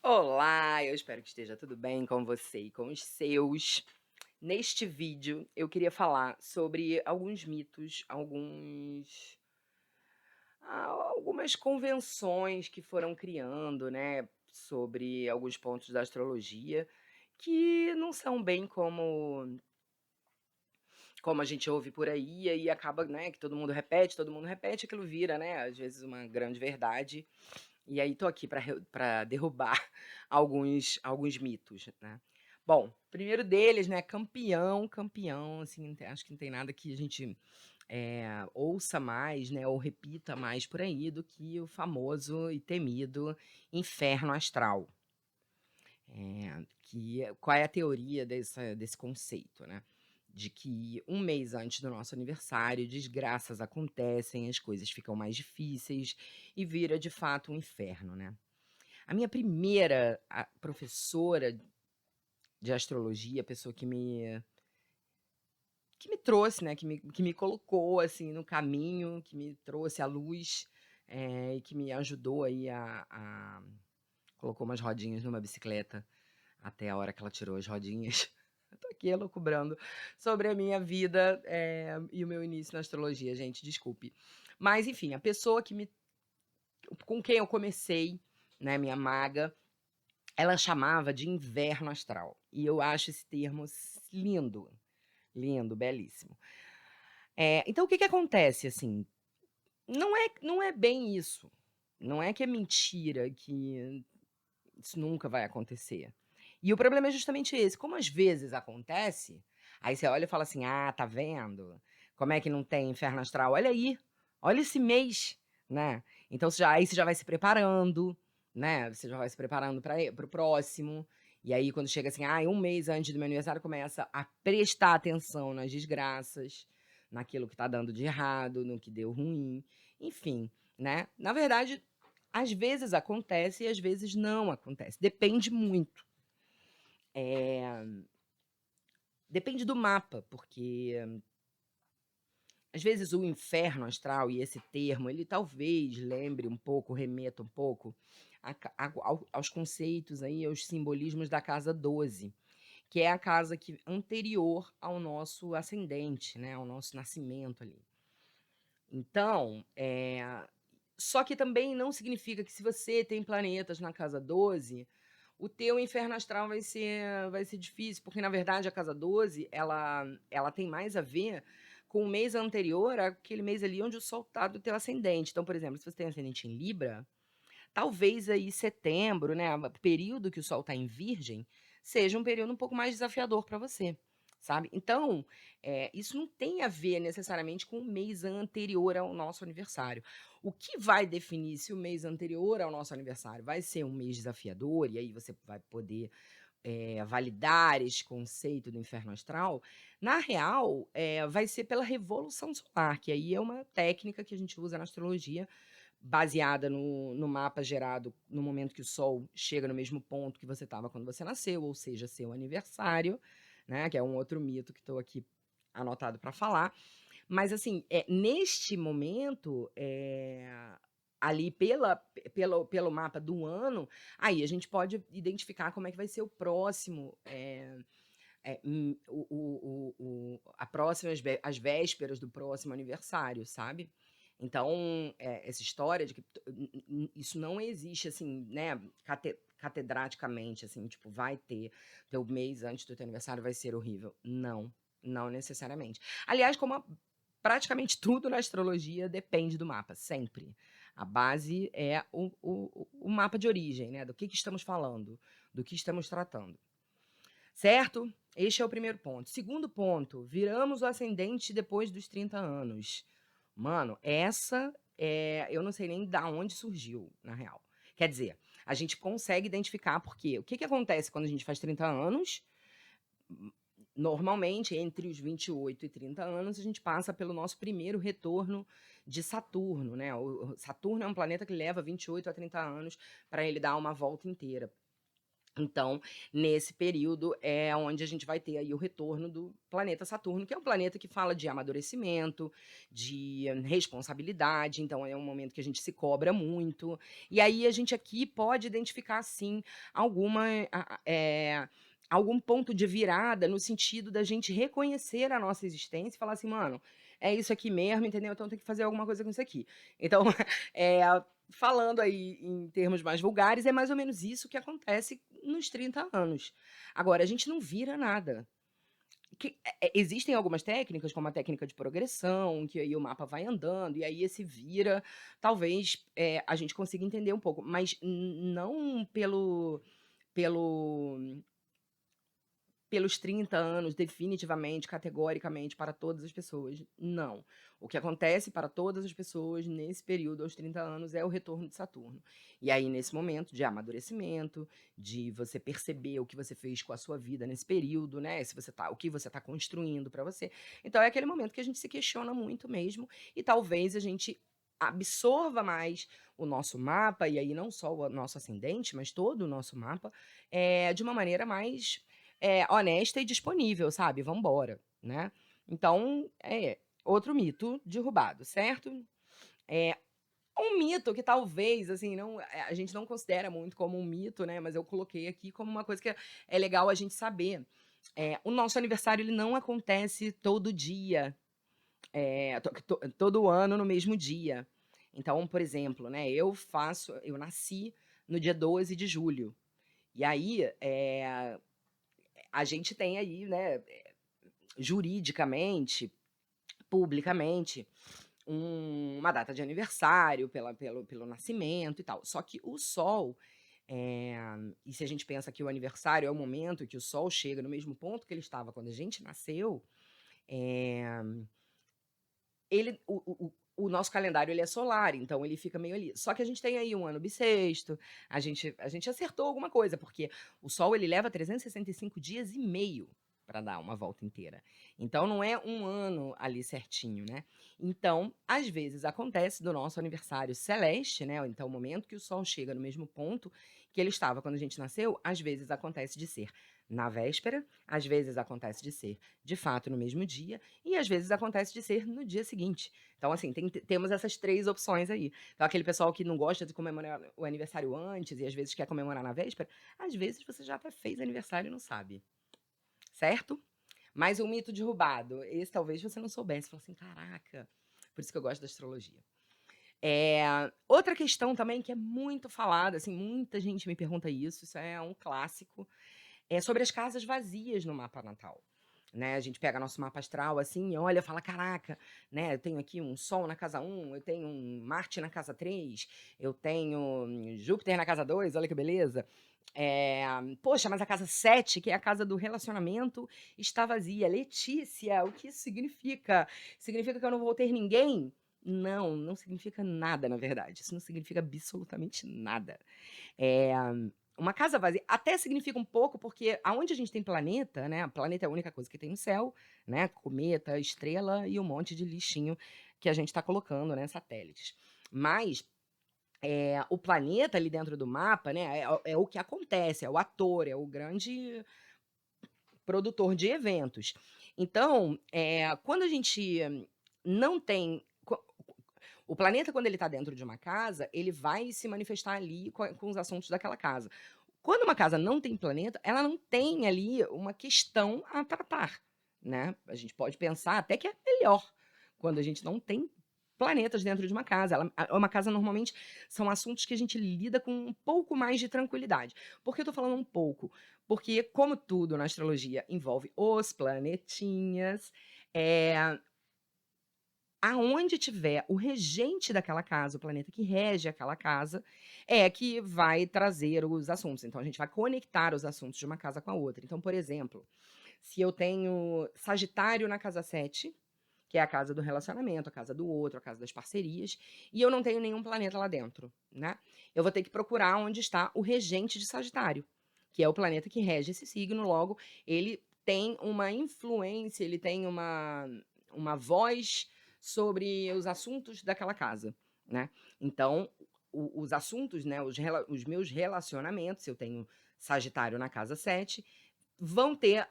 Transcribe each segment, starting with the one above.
Olá, eu espero que esteja tudo bem com você e com os seus. Neste vídeo, eu queria falar sobre alguns mitos, algumas convenções que foram criando, né, sobre alguns pontos da astrologia, que não são bem como a gente ouve por aí, e aí acaba, né, que todo mundo repete, aquilo vira, né, às vezes uma grande verdade. E aí tô aqui para derrubar alguns mitos, né. Bom, primeiro deles, né, campeão, assim, acho que não tem nada que a gente, ouça mais, né, ou repita mais por aí do que o famoso e temido inferno astral. Qual é a teoria desse conceito, né, de que um mês antes do nosso aniversário, desgraças acontecem, as coisas ficam mais difíceis e vira de fato um inferno, né. A minha primeira professora de astrologia, a pessoa que me trouxe, né, que me colocou, assim, no caminho, que me trouxe à luz, e que me ajudou aí a colocou umas rodinhas numa bicicleta, até a hora que ela tirou as rodinhas. Eu tô aqui elucubrando sobre a minha vida, e o meu início na astrologia, gente, desculpe. Mas enfim, a pessoa com quem eu comecei, né, minha maga, ela chamava de inverno astral, e eu acho esse termo lindo, lindo, belíssimo. Então o que que acontece, assim, não é bem isso, não é que é mentira, que isso nunca vai acontecer. E o problema é justamente esse, como às vezes acontece, aí você olha e fala assim: "Ah, tá vendo? Como é que não tem inferno astral? Olha aí, olha esse mês", né. Então você já vai se preparando, né, você já vai se preparando para o próximo, e aí quando chega assim, um mês antes do meu aniversário, começa a prestar atenção nas desgraças, naquilo que tá dando de errado, no que deu ruim, enfim, né. Na verdade, às vezes acontece e às vezes não acontece, depende muito. Eh, Depende do mapa, porque às vezes o inferno astral e esse termo, ele talvez lembre um pouco, remeta um pouco aos conceitos aí, aos simbolismos da casa 12, que é a casa anterior ao nosso ascendente, né, ao nosso nascimento ali. Então, só que também não significa que se você tem planetas na casa 12, o teu inferno astral vai ser difícil, porque na verdade a casa 12 ela tem mais a ver com o mês anterior àquele mês ali onde o sol tá do teu ascendente. Então, por exemplo, se você tem ascendente em Libra, talvez aí setembro, né, o período que o sol está em Virgem, seja um período um pouco mais desafiador para você, sabe. Então, isso não tem a ver necessariamente com o mês anterior ao nosso aniversário. O que vai definir se o mês anterior ao nosso aniversário vai ser um mês desafiador, e aí você vai poder, validar esse conceito do inferno astral, na real, vai ser pela revolução solar, que aí é uma técnica que a gente usa na astrologia baseada no mapa gerado no momento que o Sol chega no mesmo ponto que você estava quando você nasceu, ou seja, seu aniversário, né, que é um outro mito que estou aqui anotado para falar. Mas assim, neste momento, ali pelo mapa do ano, aí a gente pode identificar como é que vai ser o próximo, a próxima as vésperas do próximo aniversário, sabe. Então, essa história de que isso não existe, assim, né, catedraticamente, assim, tipo, vai ter teu mês antes do teu aniversário vai ser horrível. Não, não necessariamente. Aliás, praticamente tudo na astrologia depende do mapa, sempre. A base é o mapa de origem, né, do que estamos falando, do que estamos tratando. Certo? Este é o primeiro ponto. Segundo ponto, viramos o ascendente depois dos 30 anos. Mano, eu não sei nem da onde surgiu, na real. Quer dizer, a gente consegue identificar porque o que que acontece quando a gente faz 30 anos? Normalmente, entre os 28 e 30 anos, a gente passa pelo nosso primeiro retorno de Saturno, né? O Saturno é um planeta que leva 28 a 30 anos para ele dar uma volta inteira. Então, nesse período é onde a gente vai ter aí o retorno do planeta Saturno, que é um planeta que fala de amadurecimento, de responsabilidade, então é um momento que a gente se cobra muito. E aí a gente aqui pode identificar sim alguma algum ponto de virada no sentido da gente reconhecer a nossa existência e falar assim, mano, é isso aqui mesmo, entendeu? Então tem que fazer alguma coisa com isso aqui. Então, é, falando aí em termos mais vulgares, é mais ou menos isso que acontece nos 30 anos. Agora, a gente não vira nada. Existem algumas técnicas, como a técnica de progressão, que aí o mapa vai andando, e aí esse vira, talvez a gente consiga entender um pouco, mas não pelo pelos 30 anos, definitivamente, categoricamente, para todas as pessoas. Não. O que acontece para todas as pessoas nesse período, aos 30 anos, é o retorno de Saturno. E aí, nesse momento de amadurecimento, de você perceber o que você fez com a sua vida nesse período, né? Se você tá, o que você está construindo para você. Então, é aquele momento que a gente se questiona muito mesmo, e talvez a gente absorva mais o nosso mapa, e aí não só o nosso ascendente, mas todo o nosso mapa, de uma maneira mais honesta e disponível, sabe? Vambora, né? Então, outro mito derrubado, certo? É um mito que talvez, assim, não, a gente não considera muito como um mito, né? Mas eu coloquei aqui como uma coisa que é legal a gente saber. O nosso aniversário ele não acontece todo dia, todo ano no mesmo dia. Então, por exemplo, né? Eu nasci no dia 12 de julho. E aí, a gente tem aí, né, juridicamente, publicamente, uma data de aniversário pelo nascimento e tal. Só que o Sol, e se a gente pensa que o aniversário é o momento que o Sol chega no mesmo ponto que ele estava quando a gente nasceu, o nosso calendário ele é solar, então ele fica meio ali. Só que a gente tem aí um ano bissexto, a gente acertou alguma coisa, porque o Sol ele leva 365 dias e meio para dar uma volta inteira. Então não é um ano ali certinho, né? Então, às vezes acontece do nosso aniversário celeste, né? Então, o momento que o Sol chega no mesmo ponto que ele estava quando a gente nasceu, às vezes acontece de ser na véspera, às vezes acontece de ser de fato no mesmo dia, e às vezes acontece de ser no dia seguinte. Então, assim, temos essas 3 opções aí. Então, aquele pessoal que não gosta de comemorar o aniversário antes e às vezes quer comemorar na véspera, às vezes você já até fez aniversário e não sabe. Certo? Mais um mito derrubado. Esse talvez você não soubesse. Falou assim, caraca. Por isso que eu gosto da astrologia. Outra questão também que é muito falada, assim, muita gente me pergunta isso é um clássico, é sobre as casas vazias no mapa natal. Né, a gente pega nosso mapa astral assim, olha, fala, caraca, né, eu tenho aqui um Sol na casa 1, eu tenho um Marte na casa 3, eu tenho Júpiter na casa 2, olha que beleza. Poxa, mas a casa 7, que é a casa do relacionamento, está vazia. Letícia, o que isso significa? Significa que eu não vou ter ninguém? Não, não significa nada, na verdade. Isso não significa absolutamente nada. É, uma casa vazia até significa um pouco, porque aonde a gente tem planeta, né? Planeta é a única coisa que tem no céu, né? Cometa, estrela e um monte de lixinho que a gente está colocando, né? Satélites. Mas o planeta ali dentro do mapa, né? É o que acontece, é o ator, é o grande produtor de eventos. Então, quando a gente não tem. O planeta, quando ele está dentro de uma casa, ele vai se manifestar ali com os assuntos daquela casa. Quando uma casa não tem planeta, ela não tem ali uma questão a tratar, né? A gente pode pensar até que é melhor quando a gente não tem planetas dentro de uma casa. Uma casa, normalmente, são assuntos que a gente lida com um pouco mais de tranquilidade. Por que eu tô falando um pouco? Porque, como tudo na astrologia envolve os planetinhas, aonde tiver o regente daquela casa, o planeta que rege aquela casa, é que vai trazer os assuntos. Então, a gente vai conectar os assuntos de uma casa com a outra. Então, por exemplo, se eu tenho Sagitário na casa 7, que é a casa do relacionamento, a casa do outro, a casa das parcerias, e eu não tenho nenhum planeta lá dentro, né? Eu vou ter que procurar onde está o regente de Sagitário, que é o planeta que rege esse signo, logo, ele tem uma influência, ele tem uma voz sobre os assuntos daquela casa, né? Então, os assuntos, né, os meus relacionamentos, eu tenho Sagitário na casa 7, vão ter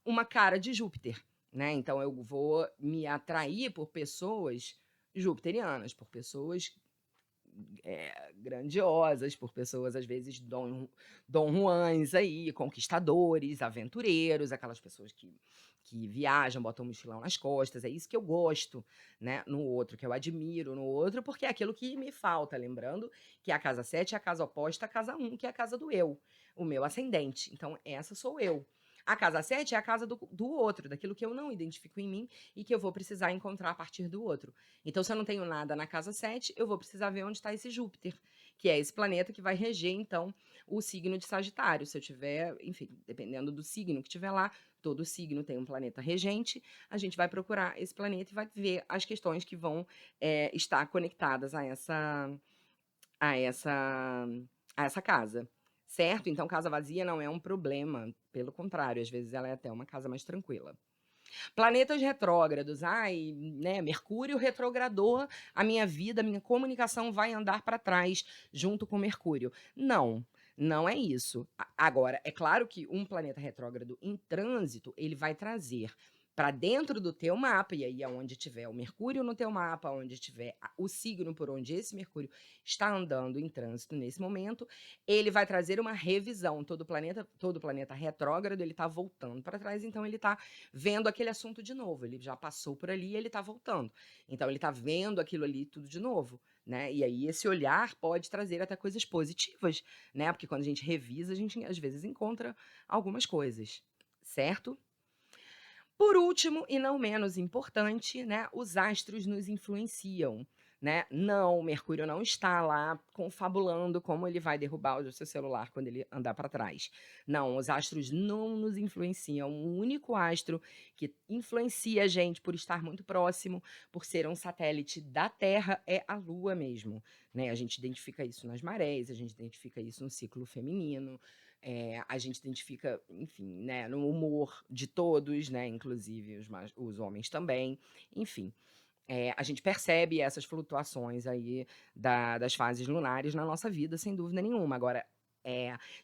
uma cara de Júpiter, né? Então eu vou me atrair por pessoas jupiterianas, por pessoas grandiosas, por pessoas, às vezes, Dom Juans aí, conquistadores, aventureiros, aquelas pessoas que viajam, botam um mochilão nas costas. É isso que eu gosto, né? No outro, que eu admiro no outro, porque é aquilo que me falta. Lembrando que a casa 7 é a casa oposta à casa 1, que é a casa do eu, o meu ascendente. Então, essa sou eu. A casa 7 é a casa do outro, daquilo que eu não identifico em mim e que eu vou precisar encontrar a partir do outro. Então, se eu não tenho nada na casa 7, eu vou precisar ver onde está esse Júpiter, que é esse planeta que vai reger, então, o signo de Sagitário. Se eu tiver, enfim, dependendo do signo que tiver lá, todo signo tem um planeta regente, a gente vai procurar esse planeta e vai ver as questões que vão estar conectadas a essa, a essa casa. Certo? Então, casa vazia não é um problema. Pelo contrário, às vezes ela é até uma casa mais tranquila. Planetas retrógrados, ai, né, Mercúrio retrogradou a minha vida, a minha comunicação vai andar para trás junto com Mercúrio. Não, não é isso. Agora, é claro que um planeta retrógrado em trânsito, ele vai trazer para dentro do teu mapa, e aí aonde tiver o Mercúrio no teu mapa, onde tiver o signo por onde esse Mercúrio está andando em trânsito nesse momento, ele vai trazer uma revisão. Todo planeta retrógrado, ele está voltando para trás, então ele está vendo aquele assunto de novo. Ele já passou por ali e ele está voltando. Então, ele está vendo aquilo ali tudo de novo, né? E aí, esse olhar pode trazer até coisas positivas, né? Porque quando a gente revisa, a gente às vezes encontra algumas coisas, certo? Por último, e não menos importante, né, os astros nos influenciam, né? Não, Mercúrio não está lá confabulando como ele vai derrubar o seu celular quando ele andar para trás. Não, os astros não nos influenciam. O único astro que influencia a gente por estar muito próximo, por ser um satélite da Terra, é a Lua mesmo, né? A gente identifica isso nas marés, a gente identifica isso no ciclo feminino, a gente identifica, enfim, né, no humor de todos, né, inclusive os homens também, enfim. A gente percebe essas flutuações aí das fases lunares na nossa vida, sem dúvida nenhuma. Agora,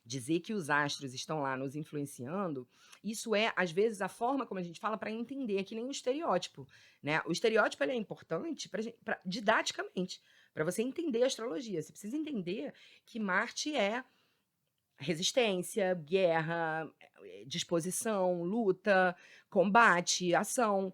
dizer que os astros estão lá nos influenciando, isso é, às vezes, a forma como a gente fala para entender, que nem o estereótipo, né? O estereótipo ele é importante didaticamente, para você entender a astrologia. Você precisa entender que Marte é resistência, guerra, disposição, luta, combate, ação.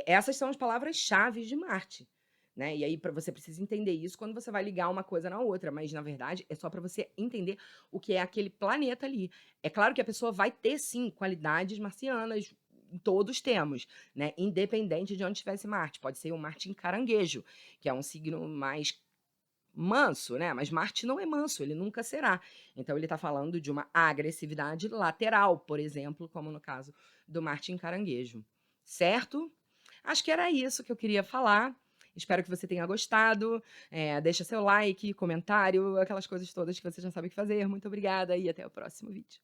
Essas são as palavras-chave de Marte. Né? E aí, você precisa entender isso quando você vai ligar uma coisa na outra, mas na verdade é só para você entender o que é aquele planeta ali. É claro que a pessoa vai ter, sim, qualidades marcianas, todos temos, né? Independente de onde estivesse Marte. Pode ser um Marte em caranguejo, que é um signo mais manso, né? Mas Marte não é manso, ele nunca será. Então ele está falando de uma agressividade lateral, por exemplo, como no caso do Marte em caranguejo. Certo? Acho que era isso que eu queria falar. Espero que você tenha gostado. Deixa seu like, comentário, aquelas coisas todas que você já sabe o que fazer. Muito obrigada e até o próximo vídeo.